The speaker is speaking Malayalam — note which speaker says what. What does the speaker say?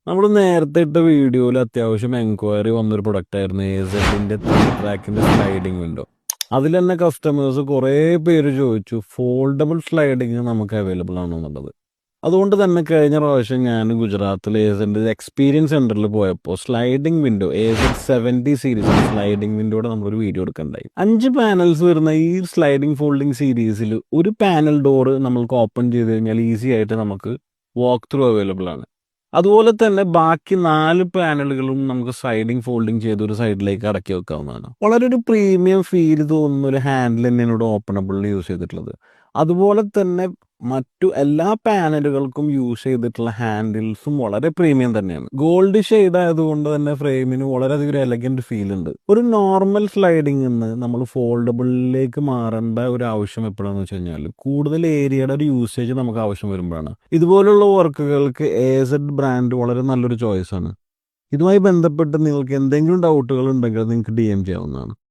Speaker 1: നമ്മൾ നേരത്തെ ഇട്ട വീഡിയോയിൽ അത്യാവശ്യം എൻക്വയറി വന്നൊരു പ്രൊഡക്റ്റ് ആയിരുന്നു AZന്റെ ട്രാക്കിന്റെ സ്ലൈഡിംഗ് വിൻഡോ. അതിൽ തന്നെ കസ്റ്റമേഴ്സ് കുറേ പേര് ചോദിച്ചു ഫോൾഡബിൾ സ്ലൈഡിങ് നമുക്ക് അവൈലബിൾ ആണോ എന്നുള്ളത്. അതുകൊണ്ട് തന്നെ കഴിഞ്ഞ പ്രാവശ്യം ഞാൻ ഗുജറാത്തിൽ AZന്റെ എക്സ്പീരിയൻസ് സെന്ററിൽ പോയപ്പോൾ sliding window AZ70 series sliding വിൻഡോയുടെ നമ്മളൊരു വീഡിയോ എടുക്കണ്ടായി. 5 പാനൽസ് വരുന്ന ഈ സ്ലൈഡിംഗ് ഫോൾഡിംഗ് സീരീസിൽ ഒരു പാനൽ ഡോർ നമ്മൾക്ക് ഓപ്പൺ ചെയ്ത് കഴിഞ്ഞാൽ ഈസി ആയിട്ട് നമുക്ക് വാക്ക് ത്രൂ അവൈലബിൾ ആണ്. അതുപോലെ തന്നെ ബാക്കി 4 പാനലുകളും നമുക്ക് സൈഡിങ് ഫോൾഡിങ് ചെയ്ത് ഒരു സൈഡിലേക്ക് അടക്കി വെക്കാവുന്നതാണ്. വളരെ ഒരു പ്രീമിയം ഫീൽ തോന്നുന്ന ഒരു ഹാൻഡിൽ തന്നെയാണ് ഇവിടെ ഓപ്പണബിളിൽ യൂസ് ചെയ്തിട്ടുള്ളത്. അതുപോലെ തന്നെ മറ്റു എല്ലാ പാനലുകൾക്കും യൂസ് ചെയ്തിട്ടുള്ള ഹാൻഡിൽസും വളരെ പ്രീമിയം തന്നെയാണ്. ഗോൾഡ് ഷെയ്ഡ് ആയതുകൊണ്ട് തന്നെ ഫ്രെയിമിന് വളരെയധികം ഒരു എലഗന്റ് ഫീൽ ഉണ്ട്. ഒരു നോർമൽ സ്ലൈഡിംഗ് നിന്ന് നമ്മൾ ഫോൾഡബിളിലേക്ക് മാറേണ്ട ഒരു ആവശ്യം എപ്പോഴാന്ന് വെച്ച് കഴിഞ്ഞാൽ കൂടുതൽ ഏരിയയുടെ ഒരു യൂസേജ് നമുക്ക് ആവശ്യം വരുമ്പോഴാണ്. ഇതുപോലുള്ള വർക്കുകൾക്ക് AZ ബ്രാൻഡ് വളരെ നല്ലൊരു ചോയ്സ് ആണ്. ഇതുമായി ബന്ധപ്പെട്ട് നിങ്ങൾക്ക് എന്തെങ്കിലും ഡൗട്ടുകൾ ഉണ്ടെങ്കിൽ നിങ്ങൾക്ക് DM ചെയ്യാവുന്നതാണ്.